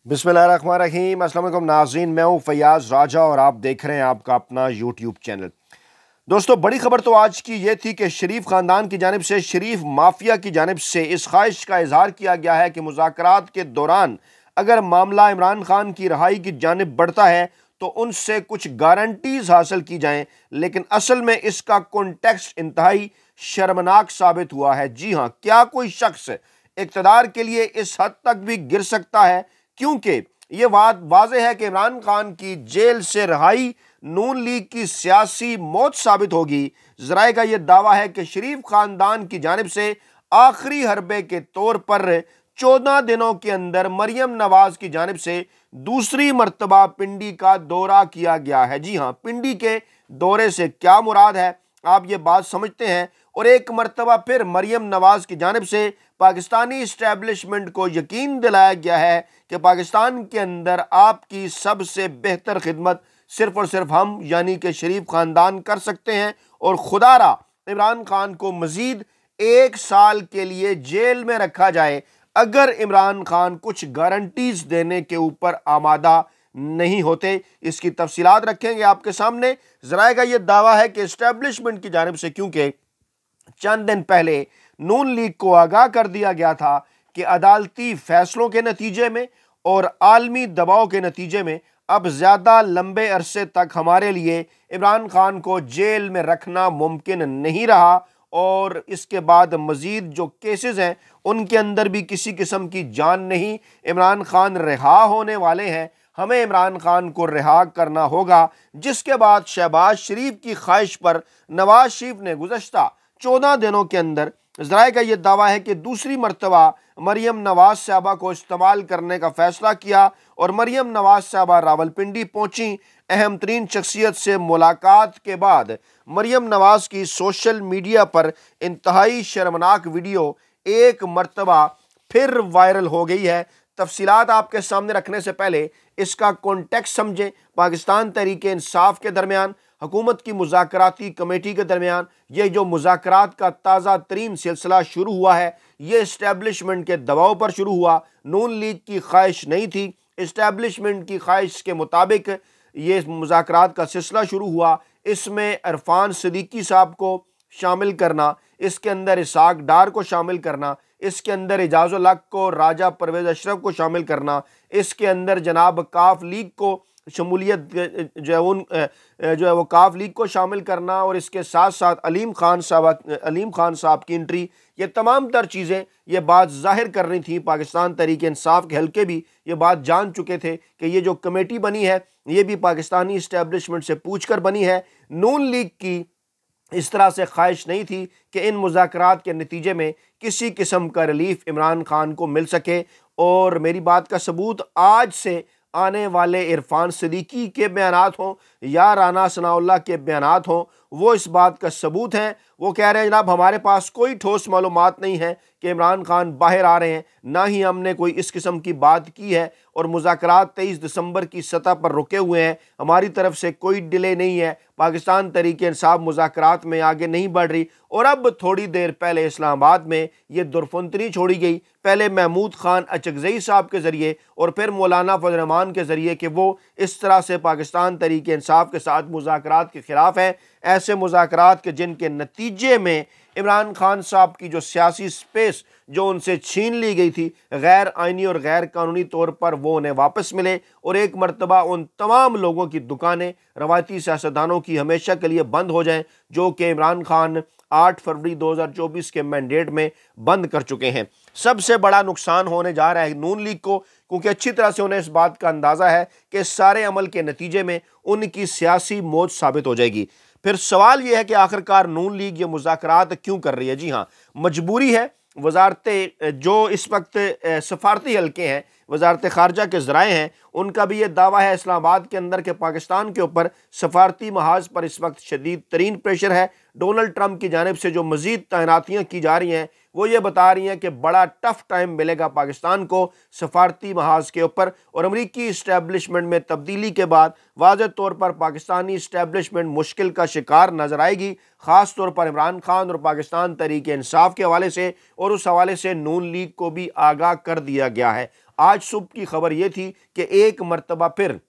बिस्मिल्लाहिर्रहमानिर्रहीम। अस्सलाम वालेकुम नाज़रीन, मैं हूं फैयाज राजा और आप देख रहे हैं आपका अपना यूट्यूब चैनल। दोस्तों, बड़ी खबर तो आज की ये थी कि शरीफ खानदान की जानिब से, शरीफ माफिया की जानिब से इस ख्वाहिश का इजहार किया गया है कि मुज़ाकरात के दौरान अगर मामला इमरान खान की रहाई की जानिब बढ़ता है तो उनसे कुछ गारंटीज हासिल की जाएं, लेकिन असल में इसका कॉन्टेक्स्ट इंतहाई शर्मनाक साबित हुआ है। जी हां, क्या कोई शख्स इक़्तिदार के लिए इस हद तक भी गिर सकता है? क्योंकि यह बात वाज़ेह है कि इमरान खान की जेल से रिहाई नून लीग की सियासी मौत साबित होगी। ज़राए का यह दावा है कि शरीफ खानदान की जानिब से आखिरी हरबे के तौर पर 14 दिनों के अंदर मरियम नवाज की जानिब से दूसरी मर्तबा पिंडी का दौरा किया गया है। जी हाँ, पिंडी के दौरे से क्या मुराद है, आप ये बात समझते हैं। और एक मर्तबा फिर मरियम नवाज की जानिब से पाकिस्तानी इस्टेब्लिशमेंट को यकीन दिलाया गया है कि पाकिस्तान के अंदर आपकी सबसे बेहतर खिदमत सिर्फ और सिर्फ हम यानी कि शरीफ खानदान कर सकते हैं, और खुदारा इमरान खान को मजीद 1 साल के लिए जेल में रखा जाए अगर इमरान खान कुछ गारंटीज देने के ऊपर आमादा नहीं होते। इसकी तफसीलात रखेंगे आपके सामने। ज़राए का यह दावा है कि इस्टेब्लिशमेंट की जानिब से, क्योंकि चंद दिन पहले नून लीग को आगाह कर दिया गया था कि अदालती फैसलों के नतीजे में और आलमी दबाव के नतीजे में अब ज्यादा लंबे अरसे तक हमारे लिए इमरान खान को जेल में रखना मुमकिन नहीं रहा, और इसके बाद मजीद जो केसेस हैं उनके अंदर भी किसी किस्म की जान नहीं। इमरान खान रिहा होने वाले हैं, हमें इमरान खान को रिहा करना होगा। जिसके बाद शहबाज शरीफ की ख्वाहिश पर नवाज शरीफ ने गुज़श्ता 14 दिनों के अंदर, ज़राए का यह दावा है कि दूसरी मर्तबा मरियम नवाज साहबा को इस्तेमाल करने का फैसला किया, और मरियम नवाज साहबा रावलपिंडी पहुंची। अहम तरीन शख्सियत से मुलाकात के बाद मरियम नवाज की सोशल मीडिया पर इंतहाई शर्मनाक वीडियो एक मर्तबा फिर वायरल हो गई है। तफसीलात आपके सामने रखने से पहले इसका कॉन्टेक्स्ट समझें। पाकिस्तान तहरीक इंसाफ के दरमियान, हुकूमत की मुज़ाकराती कमेटी के दरमियान ये जो मुज़ाकरात का ताज़ा तरीन सिलसिला शुरू हुआ है, ये इस्टेब्लिशमेंट के दबाव पर शुरू हुआ। नून लीग की ख्वाहिश नहीं थी, इस्टेब्लिशमेंट की ख्वाहिश के मुताबिक ये मुज़ाकरात का सिलसिला शुरू हुआ। इसमें इरफान सिद्दीकी साहब को शामिल करना, इसके अंदर इसाक डार को शामिल करना, इसके अंदर एजाजुल हक को, राजा परवेज़ अशरफ को शामिल करना, इसके अंदर जनाब काफ लीग को शमूलियत जो है वो काफ लीग को शामिल करना, और इसके साथ साथ अलीम खान साहब की एंट्री, ये तमाम तर चीज़ें ये बात जाहिर कर रही थी। पाकिस्तान तहरीक इंसाफ के हल्के भी ये बात जान चुके थे कि ये जो कमेटी बनी है ये भी पाकिस्तानी इस्टेब्लिशमेंट से पूछ कर बनी है। नून लीग की इस तरह से ख्वाहिश नहीं थी कि इन मुज़ाकरात के नतीजे में किसी किस्म का रिलीफ इमरान खान को मिल सके। और मेरी बात का सबूत आज से आने वाले इरफान सिद्दीकी के बयानात हों या राना सनाउल्लाह के बयानात हों, वो इस बात का सबूत हैं। वो कह रहे हैं जनाब हमारे पास कोई ठोस मालूमात नहीं है कि इमरान खान बाहर आ रहे हैं, ना ही हमने कोई इस किस्म की बात की है, और मुज़ाकरात 23 दिसंबर की सतह पर रुके हुए हैं, हमारी तरफ से कोई डिले नहीं है, पाकिस्तान तहरीक इंसाफ मुज़ाकरात में आगे नहीं बढ़ रही। और अब थोड़ी देर पहले इस्लामाबाद में ये दुरफुंतरी छोड़ी गई, पहले महमूद खान अचकज़ई साहब के ज़रिए और फिर मौलाना फजल रहमान के ज़रिए, कि वो इस तरह से पाकिस्तान तहरीक इंसाफ के साथ मुज़ाकरात के ख़िलाफ़ हैं। ऐसे मुज़ाकरात के जिनके नतीजे में इमरान खान साहब की जो सियासी स्पेस जो उनसे छीन ली गई थी, गैर आइनी और गैर कानूनी तौर पर वो उन्हें वापस मिले, और एक मरतबा उन तमाम लोगों की दुकानें रवायती सियासतदानों की हमेशा के लिए बंद हो जाएं जो कि इमरान खान 8 फरवरी 2024 के मैंडेट में बंद कर चुके हैं। सबसे बड़ा नुकसान होने जा रहा है नून लीग को, क्योंकि अच्छी तरह से उन्हें इस बात का अंदाज़ा है कि सारे अमल के नतीजे में उनकी सियासी मौत साबित हो जाएगी। फिर सवाल यह है कि आखिरकार नून लीग ये मुज़ाकरात क्यों कर रही है? जी हाँ, मजबूरी है। वजारतें जो इस वक्त सफारती हल्के हैं, वजारत खारजा के ज़राए हैं, उनका भी ये दावा है इस्लामाबाद के अंदर के पाकिस्तान के ऊपर सफारती महाज पर इस वक्त शदीद तरीन प्रेशर है। डोनाल्ड ट्रंप की जानिब से जो मज़ीद तैनातियाँ की जा रही हैं वो ये बता रही हैं कि बड़ा टफ टाइम मिलेगा पाकिस्तान को सफारती महाज के ऊपर, और अमरीकी इस्टेब्लिशमेंट में तब्दीली के बाद वाज़ेह तौर पर पाकिस्तानी इस्टेब्लिशमेंट मुश्किल का शिकार नजर आएगी, ख़ास तौर पर इमरान खान और पाकिस्तान तहरीक इंसाफ के हवाले से, और उस हवाले से नून लीग को भी आगाह कर दिया गया है। आज सुबह की खबर यह थी कि एक मरतबा फिर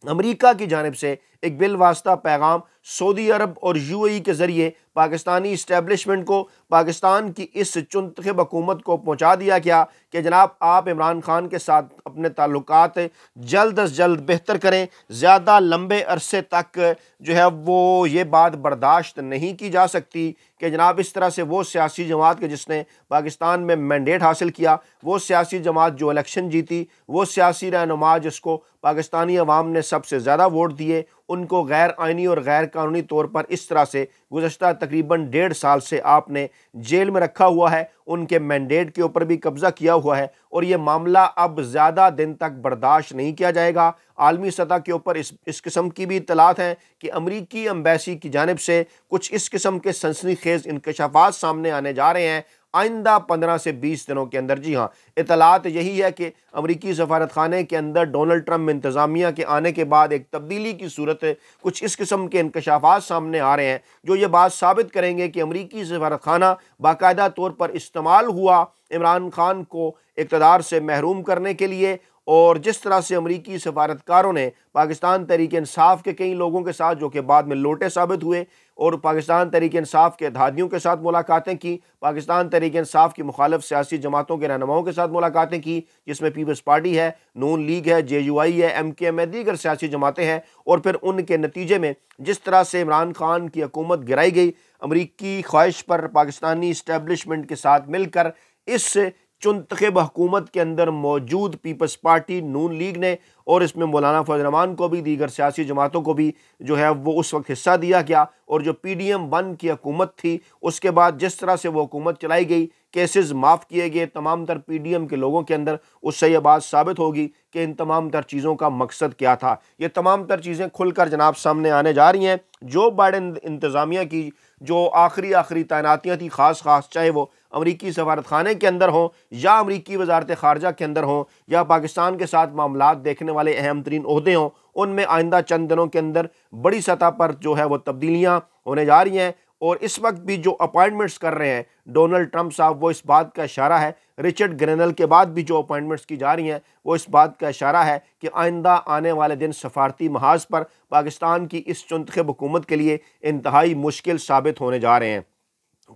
अमेरिका की जानिब से एक बिलवास्ता पैगाम सऊदी अरब और यूएई के ज़रिए पाकिस्तानी इस्टेब्लिशमेंट को, पाकिस्तान की इस चुनतखब हुकूमत को पहुँचा दिया गया कि जनाब आप इमरान खान के साथ अपने ताल्लुकात जल्द अज जल्द बेहतर करें। ज़्यादा लंबे अरसे तक जो है वो ये बात बर्दाश्त नहीं की जा सकती कि जनाब इस तरह से वो सियासी जमात के जिसने पाकिस्तान में मैंडेट हासिल किया, वो सियासी जमात जो इलेक्शन जीती, वो सियासी रहनुमा जिसको पाकिस्तानी अवाम ने सबसे ज़्यादा वोट दिए, उनको गैर आइनी और गैर कानूनी तौर पर इस तरह से गुज़श्ता तकरीबन 1.5 साल से आपने जेल में रखा हुआ है, उनके मैंडेट के ऊपर भी कब्ज़ा किया हुआ है और ये मामला अब ज़्यादा दिन तक बर्दाश्त नहीं किया जाएगा। आलमी सतह के ऊपर इस किस्म की भी इत्तलात हैं कि अमरीकी एम्बेसी की जानिब से कुछ इस किस्म के सनसनीखेज़ इंकशाफात सामने आने जा रहे हैं आइंदा 15 से 20 दिनों के अंदर। जी हाँ, इतलात यही है कि अमरीकी सफारत खाने के अंदर डोनाल्ड ट्रंप इंतज़ामिया के आने के बाद एक तब्दीली की सूरत कुछ इस किस्म के इंकशाफात सामने आ रहे हैं जो ये बात साबित करेंगे कि अमरीकी सफारत खाना बाकायदा तौर पर इस्तेमाल हुआ इमरान खान को इक़्तिदार से महरूम करने के लिए। और जिस तरह से अमरीकी सफारतकारों ने पाकिस्तान तहरीक इंसाफ के कई लोगों के साथ जो कि बाद में लोटे साबित हुए और पाकिस्तान तहरीक इंसाफ के अधादियों के साथ मुलाकातें की, पाकिस्तान तहरीक इंसाफ की मुखालिफ सियासी जमातों के रहनुमाओं के साथ मुलाकातें की, जिसमें पीपल्स पार्टी है, नून लीग है, JUI है, MKM है, दीगर सियासी जमातें हैं। और फिर उनके नतीजे में जिस तरह से इमरान खान की हुकूमत गिराई गई, अमरीकी ख्वाहिश पर पाकिस्तानी इस्टेब्लिशमेंट के साथ मिलकर इस चुनतखब हुकूमत के अंदर मौजूद पीपल्स पार्टी, नून लीग ने और इसमें मौलाना फजल रहमान को भी, दीगर सियासी जमातों को भी जो है वो उस वक्त हिस्सा दिया गया। और जो PDM 1 की हुकूमत थी उसके बाद जिस तरह से वो हुकूमत चलाई गई, केसेस माफ़ किए गए तमाम तर PDM के लोगों के अंदर, उससे यह बात साबित होगी कि इन तमाम तर चीज़ों का मकसद क्या था। ये तमाम तर चीज़ें खुलकर जनाब सामने आने जा रही हैं। जो बाइडेन इंतज़ामिया की जो आखिरी तैनातियाँ थी ख़ास चाहे वो अमरीकी सफारत खाने के अंदर हों या अमरीकी वजारत ख़ारजा के अंदर हों या पाकिस्तान के साथ मामलात देखने वाले अहम तरीन ओहदे हों, उनमें आइंदा चंद दिनों के अंदर बड़ी सतह पर जो है वो तब्दीलियाँ होने जा रही हैं। और इस वक्त भी जो अपॉइंटमेंट्स कर रहे हैं डोनाल्ड ट्रंप साहब, वो इस बात का इशारा है, रिचर्ड ग्रेनल के बाद भी जो अपॉइंटमेंट्स की जा रही हैं वो इस बात का इशारा है कि आइंदा आने वाले दिन सफारती महाज पर पाकिस्तान की इस चुनतखब हुकूमत के लिए इंतहाई मुश्किल साबित होने जा रहे हैं।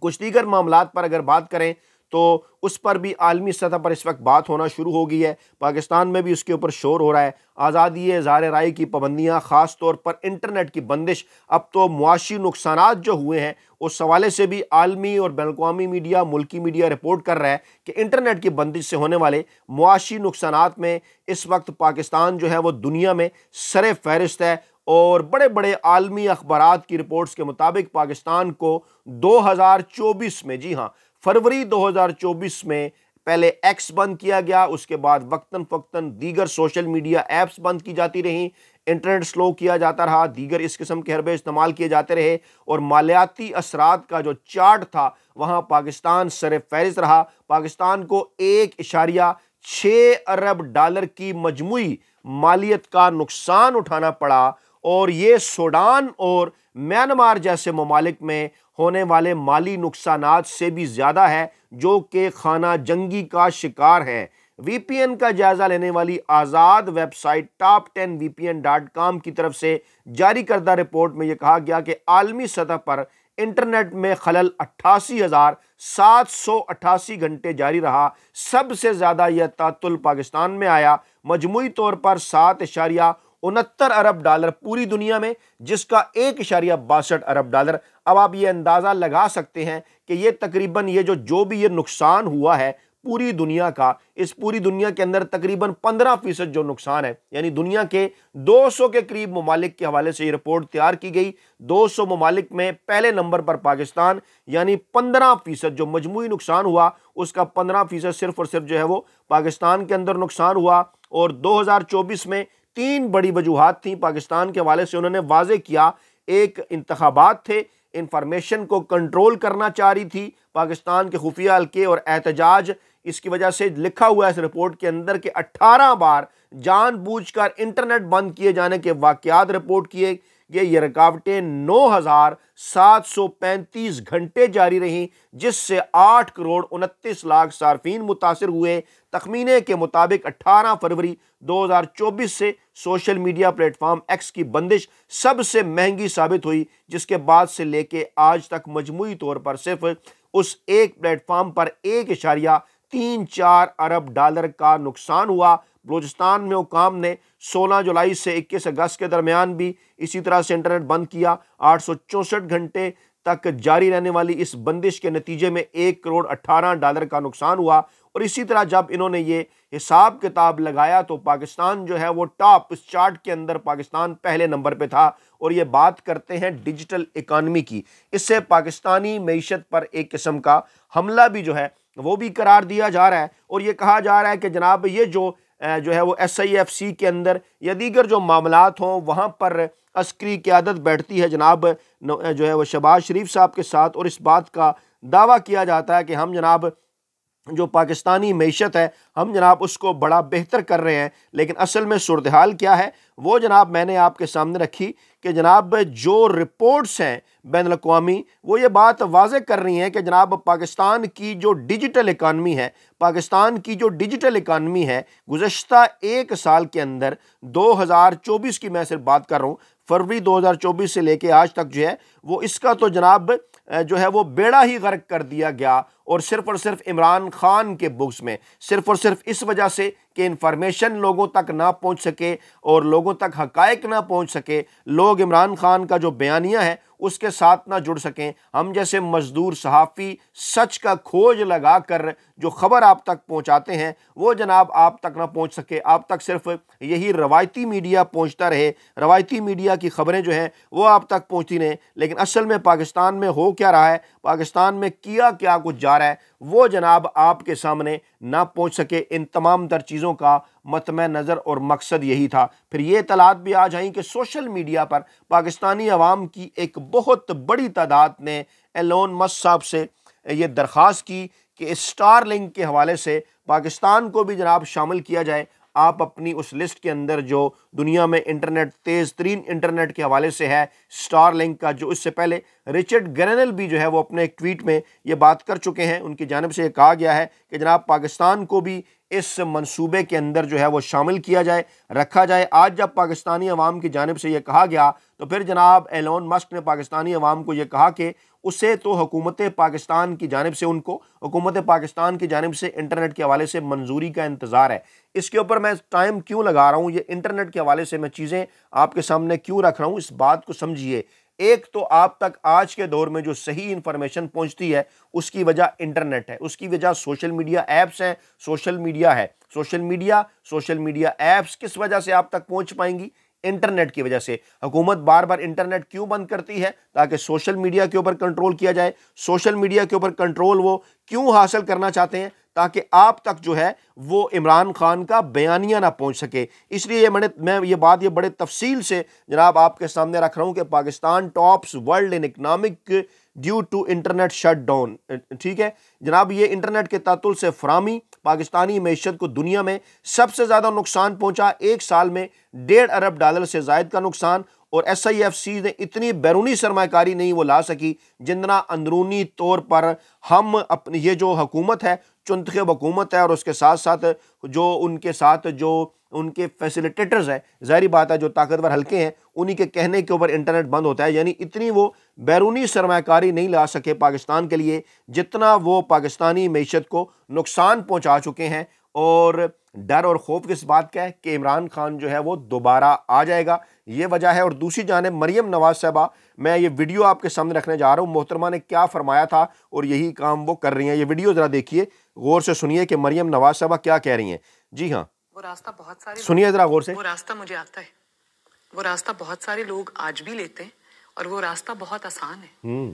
कुछ दीगर मामलात पर अगर बात करें तो उस पर भी आलमी सतह पर इस वक्त बात होना शुरू हो गई है, पाकिस्तान में भी उसके ऊपर शोर हो रहा है। आज़ादी इज़हार राय की पाबंदियाँ, ख़ास तौर पर इंटरनेट की बंदिश, अब तो मुआशी नुकसानात जो हुए हैं उस हवाले से भी आलमी और बैनुल-अक़वामी मीडिया, मुल्की मीडिया रिपोर्ट कर रहा है कि इंटरनेट की बंदिश से होने वाले मुआशी नुकसानात में इस वक्त पाकिस्तान जो है वो दुनिया में सरे फहरिस्त है। और बड़े बड़े आलमी अखबारात की रिपोर्ट्स के मुताबिक पाकिस्तान को 2024 में, जी हाँ, फरवरी 2024 में पहले एक्स बंद किया गया, उसके बाद वक्तन फ़क्तन दीगर सोशल मीडिया ऐप्स बंद की जाती रहीं, इंटरनेट स्लो किया जाता रहा, दीगर इस किस्म के हरबे इस्तेमाल किए जाते रहे और मालियाती असरात का जो चार्ट था वहाँ पाकिस्तान सरे फहरिस्त रहा। पाकिस्तान को 1.6 अरब डॉलर की मजमूई मालियत का नुकसान उठाना पड़ा और ये सूडान और म्यांमार जैसे ममालिक में होने वाले माली नुकसानात से भी ज़्यादा है जो कि खाना जंगी का शिकार हैं। VPN का जायज़ा लेने वाली आज़ाद वेबसाइट top10vpn.com की तरफ से जारी करदा रिपोर्ट में यह कहा गया कि आलमी सतह पर इंटरनेट में खलल 88,788 घंटे जारी रहा। सबसे ज़्यादा यह तातुल पाकिस्तान में आया, मजमूई तौर पर 7.69 अरब डॉलर पूरी दुनिया में, जिसका 1.62 अरब डॉलर। अब आप ये अंदाज़ा लगा सकते हैं कि ये तकरीबन जो भी ये नुकसान हुआ है पूरी दुनिया का, इस पूरी दुनिया के अंदर तकरीबन 15% जो नुकसान है, यानी दुनिया के 200 के करीब ममालिक के हवाले से ये रिपोर्ट तैयार की गई। 200 ममालिक में पहले नंबर पर पाकिस्तान, यानी 15% जो मजमूई नुकसान हुआ उसका 15% सिर्फ और सिर्फ जो है वो पाकिस्तान के अंदर नुकसान हुआ। और 2024 में 3 बड़ी वजूहात थी पाकिस्तान के हवाले से, उन्होंने वाजे किया। एक, इंतखाबात थे, इंफॉर्मेशन को कंट्रोल करना चाह रही थी पाकिस्तान के खुफिया हल्के और एहतजाज। इसकी वजह से लिखा हुआ है इस रिपोर्ट के अंदर कि 18 बार जानबूझकर इंटरनेट बंद किए जाने के वाकयात रिपोर्ट किए ये रुकावटें 9,735 घंटे जारी रहीं, जिससे 8 करोड़ 29 लाख सार्फिन मुतासिर हुए। तखमीने के मुताबिक 18 फरवरी 2024 से सोशल मीडिया प्लेटफॉर्म एक्स की बंदिश सबसे महंगी साबित हुई, जिसके बाद से लेके आज तक मजमूई तौर पर सिर्फ उस एक प्लेटफॉर्म पर 1.34 अरब डॉलर का नुकसान हुआ। बलूचिस्तान में हुकाम ने 16 जुलाई से 21 अगस्त के दरमियान भी इसी तरह से इंटरनेट बंद किया। 864 घंटे तक जारी रहने वाली इस बंदिश के नतीजे में 1 करोड़ 18 डॉलर का नुकसान हुआ। और इसी तरह जब इन्होंने ये हिसाब किताब लगाया तो पाकिस्तान जो है वो टॉप, इस चार्ट के अंदर पाकिस्तान पहले नंबर पे था। और ये बात करते हैं डिजिटल इकानमी की, इससे पाकिस्तानी मईशत पर एक किस्म का हमला भी जो है वो भी करार दिया जा रहा है। और ये कहा जा रहा है कि जनाब ये जो है वो SIFC के अंदर या दीगर जो मामलात हों वहाँ पर अस्करी क़यादत बैठती है जनाब जो है वो शहबाज शरीफ साहब के साथ। और इस बात का दावा किया जाता है कि हम जनाब जो पाकिस्तानी मईशत है हम जनाब उसको बड़ा बेहतर कर रहे हैं। लेकिन असल में सूरत हाल क्या है वो जनाब मैंने आपके सामने रखी कि जनाब जो रिपोर्ट्स हैं बैनुल-अक़वामी वो ये बात वाज़ेह कर रही हैं कि जनाब पाकिस्तान की जो डिजिटल इकानमी है, पाकिस्तान की जो डिजिटल इकानमी है गुज़श्ता एक साल के अंदर 2024 की मैं सिर्फ बात कर रहा हूँ, फरवरी 2024 से लेके आज तक जो है वो इसका तो जनाब जो है वो बेड़ा ही गर्क कर दिया गया। और सिर्फ इमरान खान के बुक्स में सिर्फ और सिर्फ इस वजह से कि इंफॉर्मेशन लोगों तक ना पहुंच सके और लोगों तक हकायक ना पहुंच सके, लोग इमरान खान का जो बयानिया है उसके साथ ना जुड़ सकें। हम जैसे मजदूर सहाफ़ी सच का खोज लगा कर जो खबर आप तक पहुंचाते हैं वो जनाब आप तक ना पहुंच सके, आप तक सिर्फ यही रवायती मीडिया पहुंचता रहे, रवायती मीडिया की खबरें जो हैं वो आप तक पहुंचती रहें। लेकिन असल में पाकिस्तान में हो क्या रहा है, पाकिस्तान में किया क्या कुछ जा रहा है वो जनाब आपके सामने ना पहुंच सके। इन तमाम तर चीज़ों का मतमे नज़र और मकसद यही था। फिर ये इतलात भी आ जाएं कि सोशल मीडिया पर पाकिस्तानी अवाम की एक बहुत बड़ी तादाद ने एलोन मस्क साहब से ये दरख्वास्त की कि स्टारलिंक के हवाले से पाकिस्तान को भी जनाब शामिल किया जाए। आप अपनी उस लिस्ट के अंदर जो दुनिया में इंटरनेट तेज़ तरीन इंटरनेट के हवाले से है स्टारलिंक का, जो इससे पहले रिचर्ड ग्रेनल भी जो है वो अपने एक ट्वीट में ये बात कर चुके हैं, उनकी जानिब से ये कहा गया है कि जनाब पाकिस्तान को भी इस मंसूबे के अंदर जो है वो शामिल किया जाए, रखा जाए। आज जब पाकिस्तानी अवाम की जानिब से ये कहा गया तो फिर जनाब एलोन मस्क ने पाकिस्तानी अवाम को ये कहा कि उसे तो हुकूमत पाकिस्तान की जानिब से उनको हुकूमत पाकिस्तान की जानिब से इंटरनेट के हवाले से मंजूरी का इंतज़ार है। इसके ऊपर मैं टाइम क्यों लगा रहा हूँ, ये इंटरनेट के हवाले से मैं चीज़ें आपके सामने क्यों रख रहा हूँ, इस बात को समझिए। एक तो आप तक आज के दौर में जो सही इंफॉर्मेशन पहुंचती है उसकी वजह इंटरनेट है, उसकी वजह सोशल मीडिया ऐप्स हैं, सोशल मीडिया है। सोशल मीडिया ऐप्स किस वजह से आप तक पहुंच पाएंगी? इंटरनेट की वजह से। हुकूमत बार बार इंटरनेट क्यों बंद करती है? ताकि सोशल मीडिया के ऊपर कंट्रोल किया जाए। सोशल मीडिया के ऊपर कंट्रोल वो क्यों हासिल करना चाहते हैं? ताकि आप तक जो है वो इमरान खान का बयानिया ना पहुंच सके। इसलिए मैं ये बात बड़े तफसील से जनाब आपके सामने रख रहा हूं कि Pakistan tops world in economic due to internet shut down. ठीक है जनाब, ये इंटरनेट के तातुल से फरामी पाकिस्तानी मईशत को दुनिया में सबसे ज़्यादा नुकसान पहुंचा। एक साल में $1.5 अरब से ज़ायद का नुकसान। और SIFC ने इतनी बैरूनी सरमाकारी नहीं वो ला सकी जितना अंदरूनी तौर पर हम अपनी ये जो हुकूमत है चुनखब हुकूमत है और उसके साथ साथ जो उनके फैसिलिटेटर्स हैं, ज़ाहिर बात है जो ताकतवर हल्के हैं उन्हीं के कहने के ऊपर इंटरनेट बंद होता है। यानी इतनी वो बैरूनी सरमाकारी नहीं ला सके पाकिस्तान के लिए जितना वो पाकिस्तानी मईशत को नुकसान पहुंचा चुके हैं। और डर और खौफ किस बात का है कि इमरान खान जो है वो दोबारा आ जाएगा, ये वजह है। और दूसरी जानिब मरियम नवाज साहबा, मैं ये वीडियो आपके सामने रखने जा रहा हूँ, मोहतरमा ने क्या फरमाया था और यही काम वो कर रही हैं। ये वीडियो ज़रा देखिए, गौर से सुनिए कि मरियम नवाज साहबा क्या कह रही हैं। जी हाँ, वो रास्ता बहुत सारे सुनिए ज़रा गौर से। वो रास्ता मुझे आता है, वो रास्ता बहुत सारे लोग आज भी लेते हैं और वो रास्ता बहुत आसान है।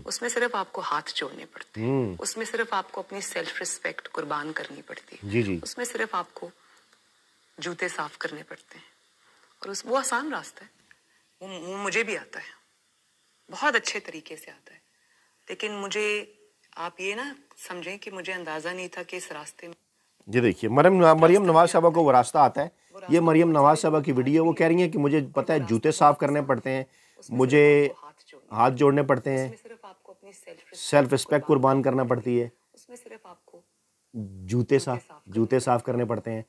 उसमें सिर्फ आपको हाथ जोड़ने पड़ते हैं, उसमें सिर्फ आपको अपनी सेल्फ रिस्पेक्ट कुर्बान करनी पड़ती है। जी जी, उसमें सिर्फ आपको जूते साफ करने पड़ते हैं और वो आसान रास्ता है। वो मुझे भी आता है, बहुत अच्छे तरीके से आता है। लेकिन मुझे आप ये ना समझें कि मुझे अंदाजा नहीं था कि इस रास्ते में ये देखिए मरियम नवाज साहबा को वो रास्ता आता है। ये मरियम नवाज साहबा की वीडियो, वो कह रही हैं कि मुझे पता है जूते साफ करने पड़ते हैं, मुझे हाथ जोड़ने पड़ते हैं, उसमें सिर्फ आपको अपनी सेल्फ रिस्पेक्ट कुर्बान करना पड़ती है, उसमें सिर्फ आपको जूते साफ करने पड़ते हैं।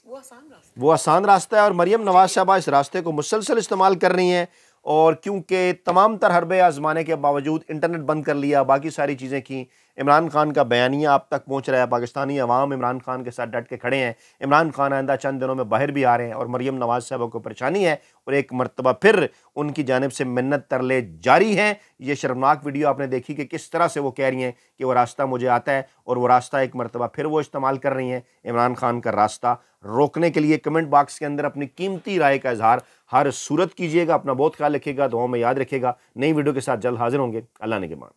वो आसान रास्ता वो आसान रास्ता है और मरियम नवाज साहबा इस रास्ते को मुसलसल इस्तेमाल कर रही हैं। और क्योंकि तमाम तर हरबे आजमाने के बावजूद इंटरनेट बंद कर लिया, बाकी सारी चीज़ें की, इमरान खान का बयानिया आप तक पहुंच रहा है, पाकिस्तानी अवाम इमरान खान के साथ डट के खड़े हैं। इमरान खान आइंदा चंद दिनों में बाहर भी आ रहे हैं और मरियम नवाज साहबा को परेशानी है और एक मरतबा फिर उनकी जानिब से मिन्नत तरले जारी हैं। ये शर्मनाक वीडियो आपने देखी कि किस तरह से वो कह रही हैं कि वो रास्ता मुझे आता है, और वो रास्ता एक मरतबा फिर वो इस्तेमाल कर रही हैं इमरान खान का रास्ता रोकने के लिए। कमेंट बॉक्स के अंदर अपनी कीमती राय का इजहार हर सूरत कीजिएगा। अपना बहुत ख्याल रखिएगा, दुआओं में याद रखिएगा। नई वीडियो के साथ जल्द हाजिर होंगे। अल्लाह ने के मान।